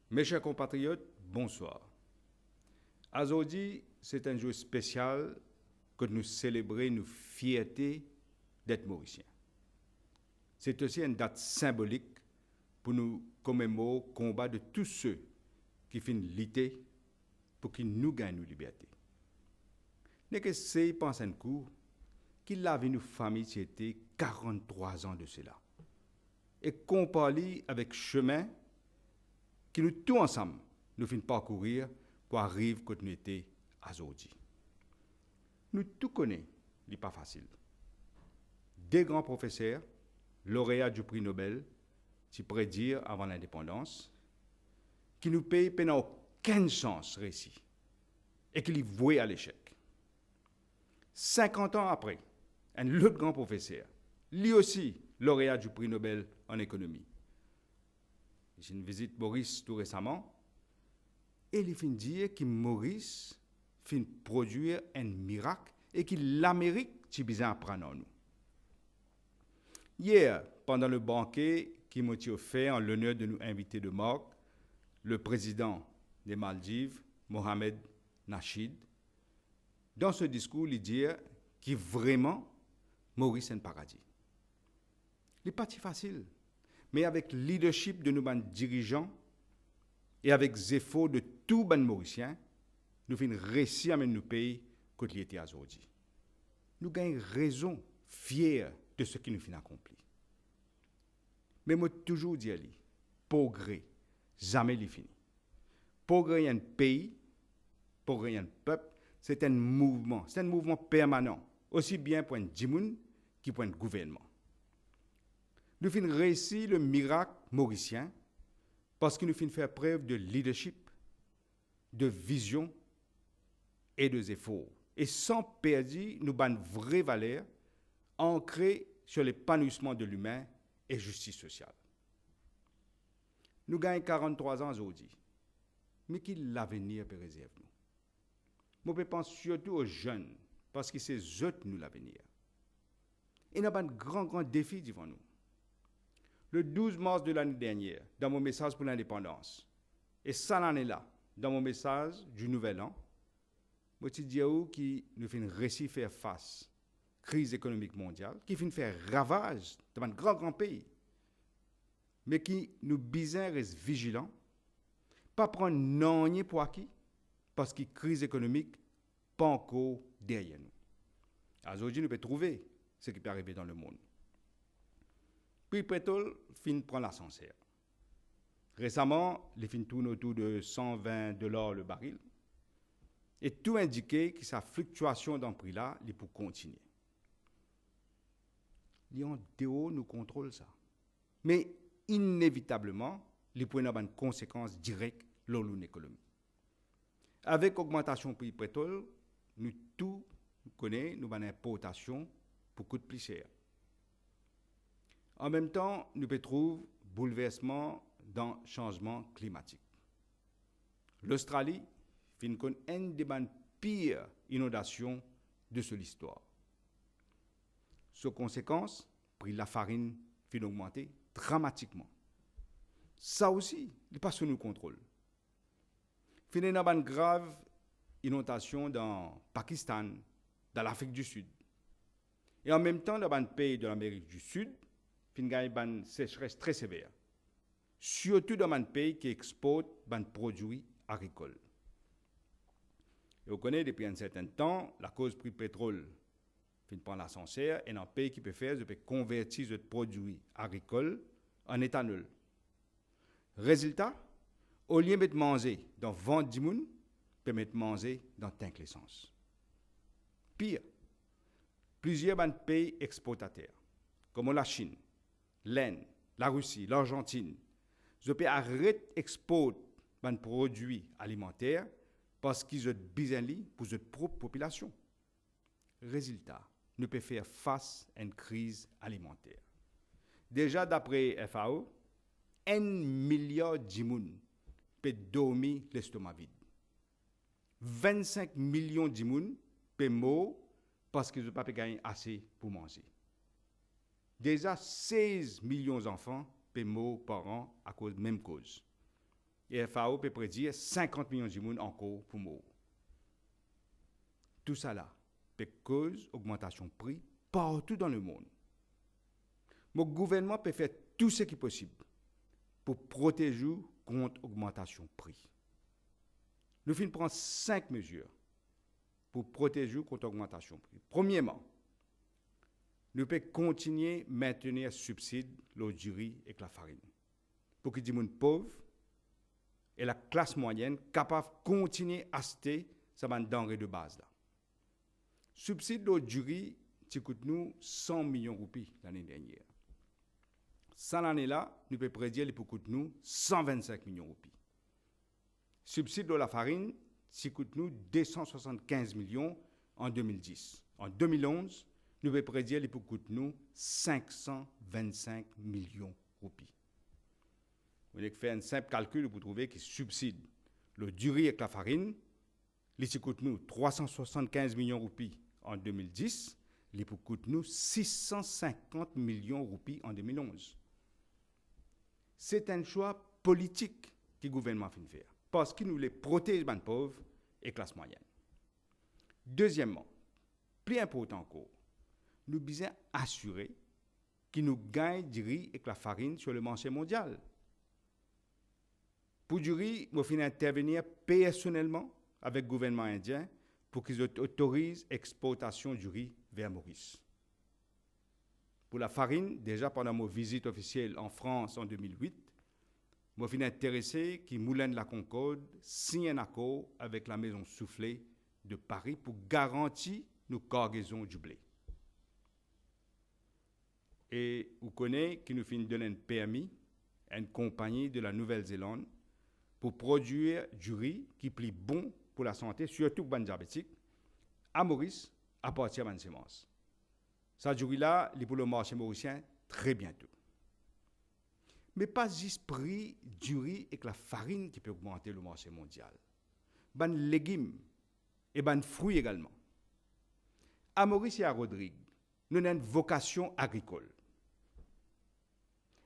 Mes chers compatriotes, bonsoir. Aujourd'hui, c'est un jour spécial que nous célébrons nos fiertés d'être Mauriciens. C'est aussi une date symbolique pour nous commémorer le combat de tous ceux qui finissent lutter pour qu'ils nous gagnent nos libertés. N'est que c'est penser un coup qu'il a vu nos familles c'était 43 ans de cela. Et comparé avec le chemin qui nous tous ensemble nous finissons parcourir pour arriver quand nous étions aujourd'hui. Nous tous connaissons, ce n'est pas facile. Des grands professeurs, lauréats du prix Nobel, qui prédire avant l'indépendance, qui nous payent pendant aucune chance réussi et qui les vouent à l'échec. 50 ans après, un autre grand professeur, lui aussi lauréat du prix Nobel en économie. J'ai une visite Maurice tout récemment, et il fin dire que Maurice fin produire un miracle et que l'Amérique t'y besoin apprendre en nous. Hier, pendant le banquet qui m'a offert en l'honneur de nous inviter de Maroc, le président des Maldives, Mohamed Nasheed, dans ce discours, il dit que vraiment, Maurice est un paradis. Ce n'est pas si facile, mais avec le leadership de nos dirigeants et avec les efforts de tous les Mauriciens, nous finissons réussir à mener nos pays quand il était aujourd'hui. Nous gagnons raison, fiers de ce qui nous finit accompli. Mais moi, toujours dit, progrès, jamais il finit. Progrès un pays, progrès un peuple, c'est un mouvement permanent, aussi bien pour un djimoun que pour un gouvernement. Nous finissons réussir le miracle mauricien parce que nous finissons faire preuve de leadership, de vision et de efforts. Et sans perdre nos vraies valeurs ancrées sur l'épanouissement de l'humain et justice sociale. Nous gagnons 43 ans aujourd'hui, mais qui l'avenir peut réserver nous? Moi, je pense surtout aux jeunes, parce que c'est eux nous l'avenir. Et nous avons un grand défi devant nous. Le 12 mars de l'année dernière, dans mon message pour l'indépendance, et ça l'année-là, dans mon message du Nouvel An, je dis que nous finissons réussir faire face à la crise économique mondiale, qui finit faire ravage dans un grand pays, mais qui nous besoin rester vigilants, pas prendre non pour acquis, parce que la crise économique n'est pas encore derrière nous. Aujourd'hui, nous pouvons trouver ce qui peut arriver dans le monde. Puis le pétrole fin prend l'ascenseur. Récemment, les fin tournent autour de $120 le baril. Et tout indiquait que sa fluctuation dans le prix-là, il peut continuer. En dehors, nous contrôlons ça. Mais inévitablement, il peut avoir une conséquence directe sur l'économie. Avec l'augmentation du prix du pétrole, nous tous connaissons nous avons une importation pour coûter plus cher. En même temps, nous pouvons trouver bouleversement dans le changement climatique. L'Australie fin une des pires inondations de l'histoire. Sur conséquence, le prix de la farine fin augmenter dramatiquement. Ça aussi, il n'est pas sous nos contrôles. Fin une grave inondation dans le Pakistan, dans l'Afrique du Sud. Et en même temps, dans les pays de l'Amérique du Sud, fin une sécheresse très sévère. Surtout dans les pays qui exportent des produits agricoles. Et vous connaissez depuis un certain temps, la cause du prix du pétrole fin prendre l'ascenseur et dans un pays qui peut faire, peut convertir ce produit agricole en éthanol. Résultat, au lieu de manger dans 20 dimoun, peut mettre manger dans tank l'essence. Pire, plusieurs pays exportateurs, comme la Chine, l'Inde, la Russie, l'Argentine, ils peuvent arrêter d'exporter des produits alimentaires parce qu'ils ont besoin pour leur propre population. Résultat, nous pouvons faire face à une crise alimentaire. Déjà, d'après FAO, 1 milliard de gens peuvent dormir l'estomac vide. 25 millions de gens peuvent mourir parce qu'ils n'ont pas gagné assez pour manger. Déjà, 16 millions d'enfants peuvent mourir par an à cause de la même cause. Et FAO peut prédire 50 millions de monde encore pour mourir. Tout ça là peut cause augmentation prix partout dans le monde. Le gouvernement peut faire tout ce qui est possible pour protéger contre augmentation prix. Nous finissons prendre 5 mesures pour protéger contre augmentation prix. Premièrement, nous pouvons continuer à maintenir subside l'eau du riz et la farine pour que les gens pauvres et la classe moyenne capable de continuer à acheter ces denrées de base là. Subside l'eau du riz, ça coûte nous 100 millions de roupies l'année dernière. Cette année-là, nous pouvons prédire qu'il coûte nous 125 millions de roupies. Subside de la farine, ça coûte nous 275 millions en 2010. En 2011, nous pouvons prédire qu'il coûte nous 525 millions de roupies. Vous allez faire un simple calcul pour trouver que subside le du riz avec la farine, il coûte nous 375 millions de roupies en 2010, il coûte nous 650 millions de roupies en 2011. C'est un choix politique que le gouvernement fait faire, parce qu'il nous voulait protéger les pauvres et la classe moyenne. Deuxièmement, plus important encore, nous devons assurer que nous gagnons du riz et la farine sur le marché mondial. Pour du riz, nous devons intervenir personnellement avec le gouvernement indien pour qu'ils autorisent l'exportation du riz vers Maurice. Pour la farine, déjà pendant ma visite officielle en France en 2008, je suis intéressé que Moulin de la Concorde signe un accord avec la Maison Soufflée de Paris pour garantir nos cargaisons du blé. Et vous connaissez que nous finissons donner un permis à une compagnie de la Nouvelle-Zélande pour produire du riz qui est plus bon pour la santé, surtout pour les diabétiques, à Maurice, à partir de semences. Ça, du riz-là, il est pour le marché mauricien très bientôt. Mais pas juste prix du riz et la farine qui peut augmenter le marché mondial. Les légumes et les fruits également. À Maurice et à Rodrigue, nous avons une vocation agricole.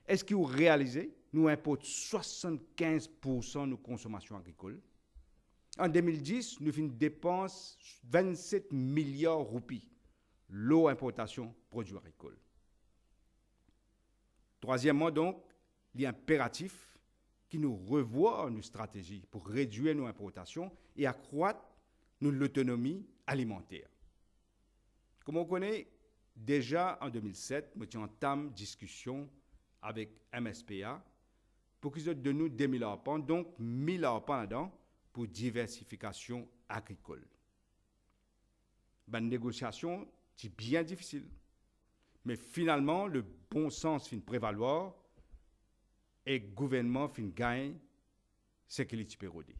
Est-ce que vous réalisez, nous importons 75% de nos consommations agricoles. En 2010, nous avons une dépense de 27 milliards de roupies, l'eau importation produits agricoles. Troisièmement, donc, il est impératif que nous revoions nos stratégies pour réduire nos importations et accroître notre autonomie alimentaire. Comme on connaît, déjà en 2007, nous avons entamé une discussion avec MSPA pour qu'ils donnent nous 2 000 arpents, donc 1 000 arpents là-dedans pour diversification agricole. La négociation, c'est bien difficile. Mais finalement, le bon sens finit prévaloir et le gouvernement finit gagner ce qu'il peut roder.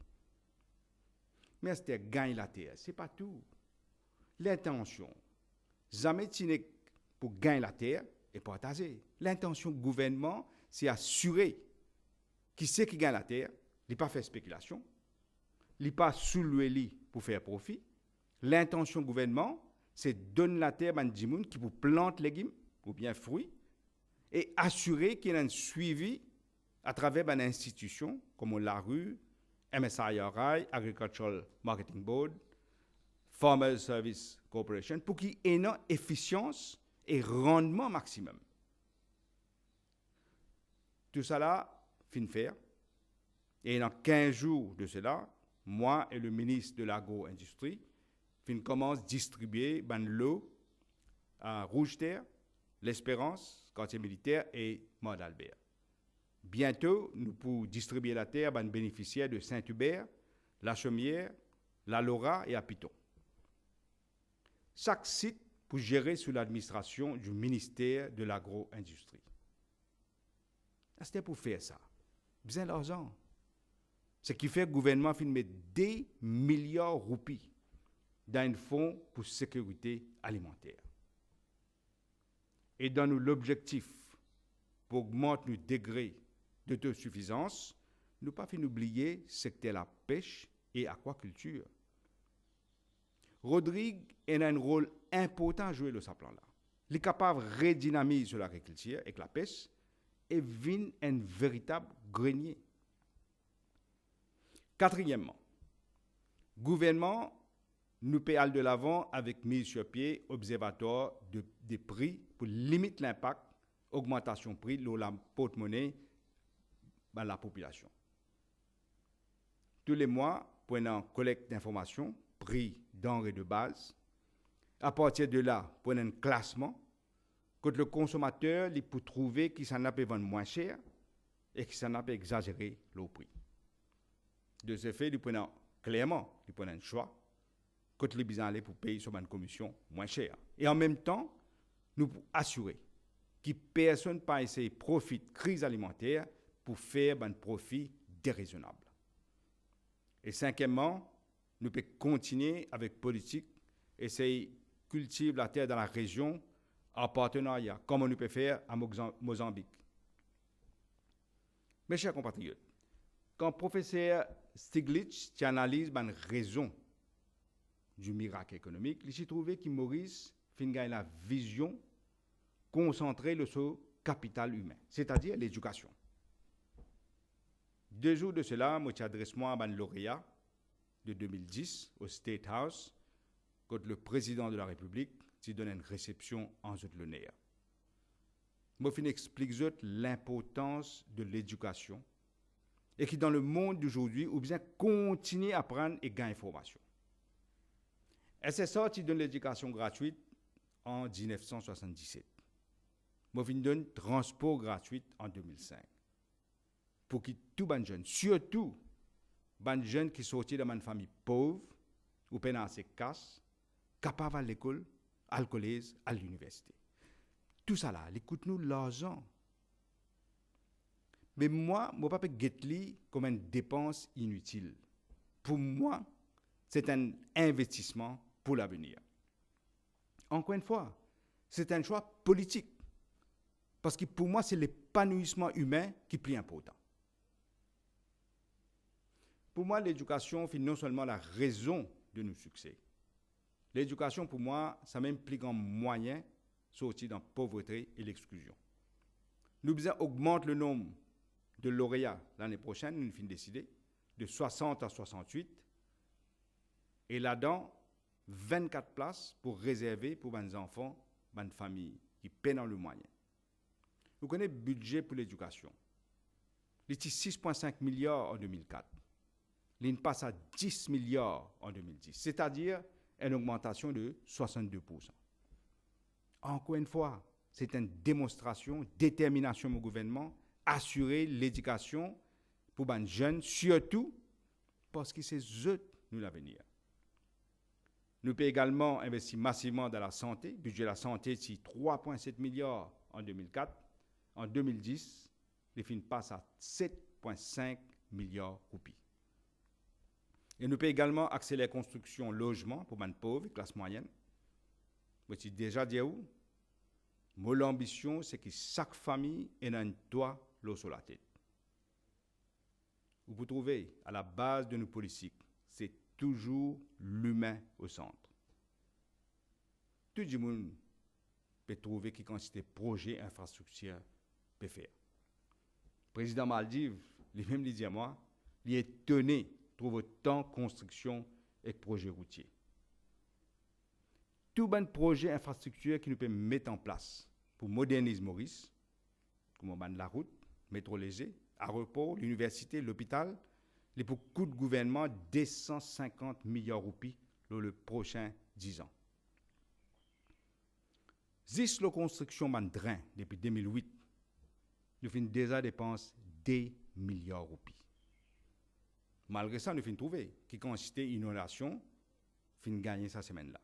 Mais c'est gagner la terre, ce n'est pas tout. L'intention, jamais pour gagner la terre et partager. L'intention du gouvernement, c'est assurer qui c'est qui gagne la terre, il n'a pas fait spéculation, il n'a pas soulevé pour faire profit. L'intention du gouvernement, c'est de donner la terre à des gens qui vous plantent légumes ou bien fruits et assurer qu'il y a un suivi à travers une institution comme la rue, MSIRI, Agricultural Marketing Board, Farmers Service Corporation, pour qu'il y ait une efficience et rendement maximum. Tout cela, fin faire. Et dans 15 jours de cela, moi et le ministre de l'Agro-Industrie, fin commence à distribuer l'eau à Rouge-Terre, l'Espérance, quartier militaire et Mont d'Albert. Bientôt, nous pourrons distribuer la terre aux bénéficiaires de Saint-Hubert, La Chaumière, La Laura et à Piton. Chaque site pour gérer sous l'administration du ministère de l'Agro-Industrie. C'était pour faire ça. Besoin d'argent. Ce qui fait que le gouvernement finit mettre des milliards de roupies dans un fonds pour sécurité alimentaire. Et dans l'objectif pour augmenter le degré d'autosuffisance, nous ne pas oublier le secteur de la pêche et l'aquaculture. Rodrigue a un rôle important à jouer dans ce plan-là. Il est capable de redynamiser l'agriculture et la pêche et vient un véritable grenier. Quatrièmement, gouvernement nous peut aller de l'avant avec mise sur pied observatoire des prix pour limiter l'impact augmentation prix de la porte-monnaie de la population. Tous les mois, pour une collecte d'informations, prix denrées de base. À partir de là, pour un classement, que le consommateur il peut trouver qui s'en a pu vendre moins cher et qui s'en a pu exagérer le prix. De ce fait, il prend clairement, il prend un choix que les besoins aller pour payer sur une commission moins chère. Et en même temps, nous assurer que personne pas essayer profite de crise alimentaire pour faire un profit déraisonnable. Et cinquièmement, nous pouvons continuer avec politique, essayer de cultiver la terre dans la région en partenariat, comme on peut faire à Mozambique. Mes chers compatriotes, quand le professeur Stiglitz analyse les raisons du miracle économique, il s'est trouvé que Maurice a la vision concentrée sur le capital humain, c'est-à-dire l'éducation. 2 jours de cela, je adresse à un lauréat de 2010 au State House, quand le président de la République s'y donne une réception en l'honneur. Je explique l'importance de l'éducation et qui dans le monde d'aujourd'hui, ou bien continuer à apprendre et gagner information. Elle s'est sortie de l'éducation gratuite en 1977. Je donne transport gratuit en 2005. Pour que tous les jeunes, surtout les jeunes qui sont sortis de une famille pauvre ou peine assez casse, capables à l'école, à le collège, à l'université. Tout ça là, écoute-nous l'argent. Mais moi, je ne peux pas guetter comme une dépense inutile. Pour moi, c'est un investissement pour l'avenir. Encore une fois, c'est un choix politique. Parce que pour moi, c'est l'épanouissement humain qui est plus important. Pour moi, l'éducation fait non seulement la raison de nos succès. L'éducation, pour moi, ça m'implique un moyen de sortir de la pauvreté et l'exclusion. Nous devons augmenter le nombre de lauréats l'année prochaine, nous finissons décider, de 60 à 68. Et là-dedans, 24 places pour réserver pour les enfants, les familles qui peinent dans le moyen. Vous connaissez le budget pour l'éducation. Il était 6,5 milliards en 2004. Il passe à 10 milliards en 2010, c'est-à-dire une augmentation de 62%. Encore une fois, c'est une démonstration, détermination du gouvernement, assurer l'éducation pour les jeunes, surtout parce que c'est eux nous l'avenir. Nous pouvons également investir massivement dans la santé. Le budget de la santé, c'est 3,7 milliards en 2004. En 2010, les fins passent à 7,5 milliards de roupies. Et nous pouvons également accélérer la construction de logements pour les pauvres et la classe moyenne. Je suis déjà dit où? Mon ambition, c'est que chaque famille ait un toit sur la tête. Vous trouvez, à la base de nos politiques, c'est toujours l'humain au centre. Tout le monde peut trouver qui quantité de projets, infrastructures peut faire. Le président Maldives, lui-même dit à moi, il est étonné de trouver autant de construction et de projets routiers. Tout bon projet infrastructure qui nous peut mettre en place pour moderniser Maurice, comme la route, métro léger, aéroport, l'université, l'hôpital, les pour coût de gouvernement 250 milliards de roupies dans le prochain 10 ans. Juste la construction de drain depuis 2008, nous avons déjà dépensé 2 milliards de roupies. Malgré ça, nous avons trouvé qui consistait une inondation, nous avons gagné cette semaine-là.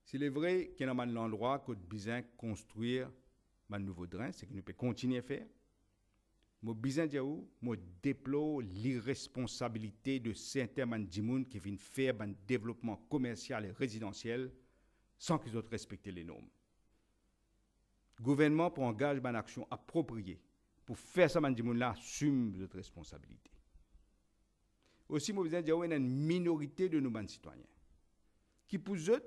S'il est vrai qu'il y a un endroit que nous avons besoin de construire un nouveau drain, c'est que nous pouvons continuer à faire. Moi, besoin de où, moi, déplore l'irresponsabilité de certains gens qui viennent faire un développement commercial et résidentiel sans qu'ils aient respecté les normes. Le gouvernement pour engager une action appropriée pour faire ça, les gens assument notre responsabilité. Aussi, moi, besoin de dire qu'il y a une minorité de nos citoyens qui, pour eux,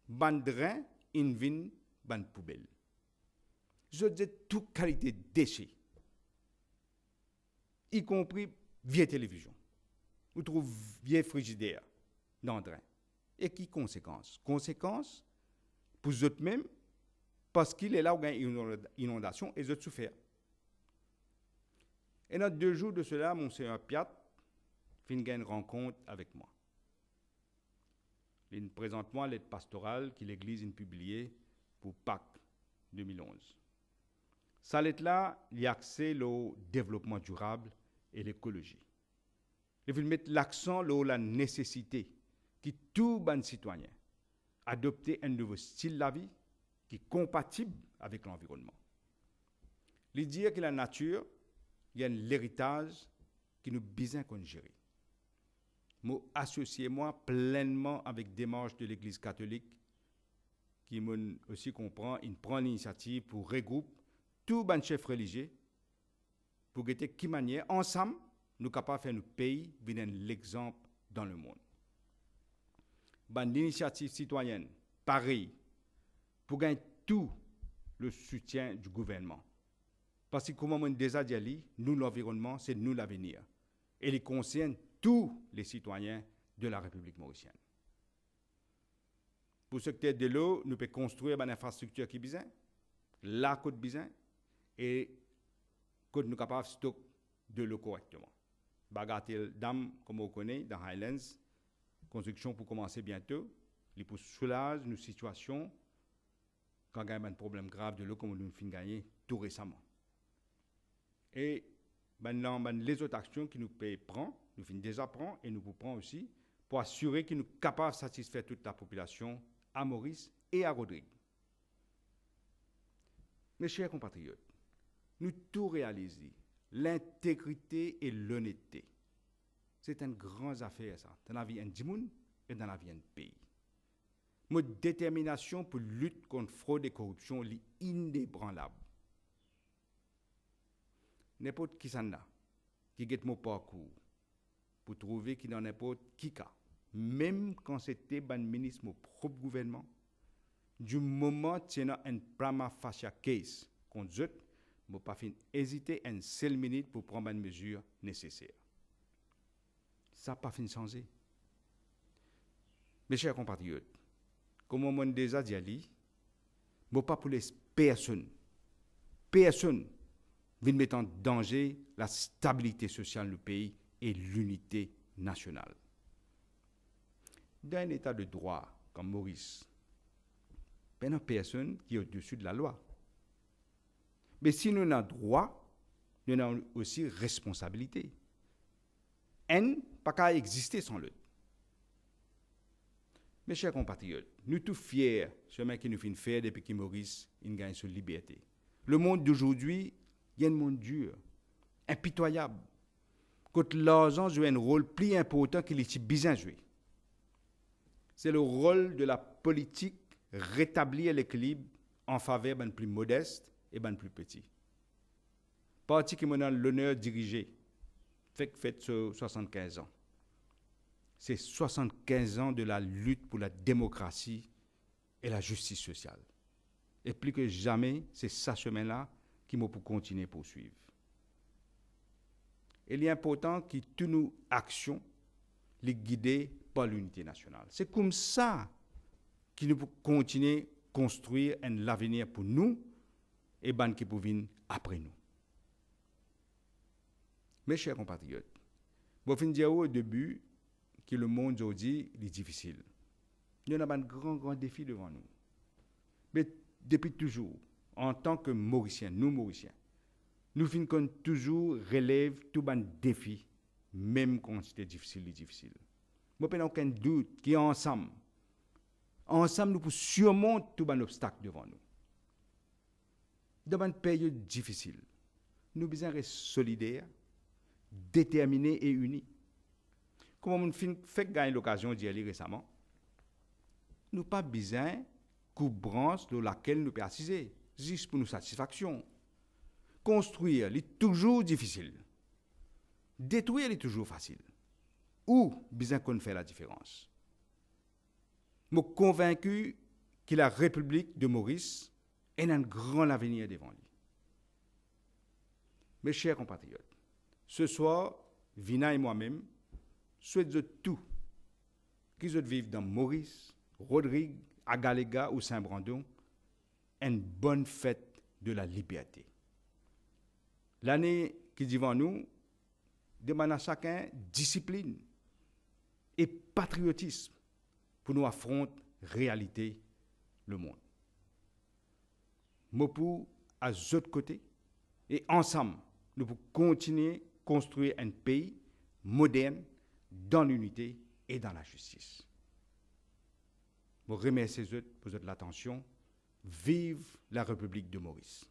ban drain, une vine, ban poubelle. Je dis toute qualité de déchets, y compris vieille télévision, nous trouvons vieille frigidaire dans le drain. Et qui conséquence? Conséquence pour eux mêmes, parce qu'il est là où il y a une inondation et eux souffrent. Et dans 2 jours de cela, Monseigneur Piat fait une rencontre avec moi. Il présente moi l'aide pastorale que l'Église a publiée pour Pâques 2011. Cette lettre-là, il y a accès au développement durable et l'écologie. Il veut mettre l'accent sur la nécessité que tout bon citoyen adopte un nouveau style de la vie qui est compatible avec l'environnement. Il dit que la nature, il y a l'héritage qui nous besoin qu'on gérer. Moi, associez-moi pleinement avec des démarches de l'Église catholique qui aussi comprend, il prend l'initiative pour regrouper tous les chefs religieux pour que de quelle manière, ensemble, nous sommes capables de faire notre pays venir l'exemple dans le monde. L'initiative citoyenne, pareil, pour gagner tout le soutien du gouvernement. Parce que, comme on déjà dit, nous, l'environnement, c'est nous l'avenir. Et il concerne tous les citoyens de la République mauricienne. Pour ce qui est de l'eau, nous pouvons construire une infrastructure qui est besoin, la côte besoin, et que nous sommes capables de stocker de l'eau correctement. Bagatelle dam, comme on connaît, dans Highlands, construction pour commencer bientôt, il pour soulager nos situations quand il y a un problème grave de l'eau, comme nous avons gagné tout récemment. Et maintenant, les autres actions que nous prenons, nous finissons déjà prendre et nous vous prenons aussi pour assurer que nous sommes capables de satisfaire toute la population à Maurice et à Rodrigue. Mes chers compatriotes, nous tout réalisons, l'intégrité et l'honnêteté. C'est une grande affaire, ça, dans la vie d'un monde et dans la vie d'un pays. Notre détermination pour lutter contre fraude et corruption est inébranlable. N'importe qui s'en a, qui guette mon parcours, pour trouver qu'il n'en n'importe qui cas, même quand c'était le ministre de mon propre gouvernement, du moment où il y a un prima facie case contre eux, je n'ai pas hésité une seule minute pour prendre une mesure nécessaire. Ça n'a pas fini de changer. Mes chers compatriotes, comme on m'a déjà dit, je ne pas pour les personnes. Personne vient mettre en danger la stabilité sociale du pays et l'unité nationale. Dans un état de droit comme Maurice, il n'y a personne qui est au-dessus de la loi. Mais si nous avons droit, nous avons aussi responsabilité. Un pas qu'à exister sans l'autre. Mes chers compatriotes, nous tous fiers de ce chemin qui nous fait faire depuis que Maurice gagne sa liberté. Le monde d'aujourd'hui, il y a un monde dur, impitoyable. Quand l'argent joue un rôle plus important qu'il est besoin de jouer. C'est le rôle de la politique rétablir l'équilibre en faveur d'un plus modeste et d'un plus petit. Parti qui m'a l'honneur de diriger, fait 75 ans. C'est 75 ans de la lutte pour la démocratie et la justice sociale. Et plus que jamais, c'est ce chemin-là qui m'a pour continuer à poursuivre. Il est important que toutes nos actions les guidées par l'unité nationale. C'est comme ça que nous pouvons continuer à construire un avenir pour nous et les qui pour venir après nous. Mes chers compatriotes, je vais dire au début que le monde aujourd'hui est difficile. Il y a un grand défi devant nous. Mais depuis toujours, en tant que Mauriciens, nous finissons toujours relève tout les défis, même quand c'était difficile. Je n'ai aucun doute qu'ensemble, nous pouvons surmonter tout les obstacles devant nous. Dans une période difficile, nous devons rester solidaires, déterminés et unis. Comme on fait gagner l'occasion d'y aller récemment, nous n'avons pas besoin de branche sur laquelle nous pouvons assiser, juste pour nos satisfactions. Construire est toujours difficile. Détruire est toujours facile. Où besoin qu'on fait la différence? Je suis convaincu que la République de Maurice a un grand avenir devant lui. Mes chers compatriotes, ce soir, Vina et moi-même, souhaite tout qui se vivent dans Maurice, Rodrigue, Agalega ou Saint-Brandon, une bonne fête de la liberté. L'année qui dit devant nous demande à chacun discipline et patriotisme pour nous affronter réalité le monde. Mopou à l'autre côté et ensemble, nous pouvons continuer à construire un pays moderne dans l'unité et dans la justice. Je remercie pour l'attention. Vive la République de Maurice.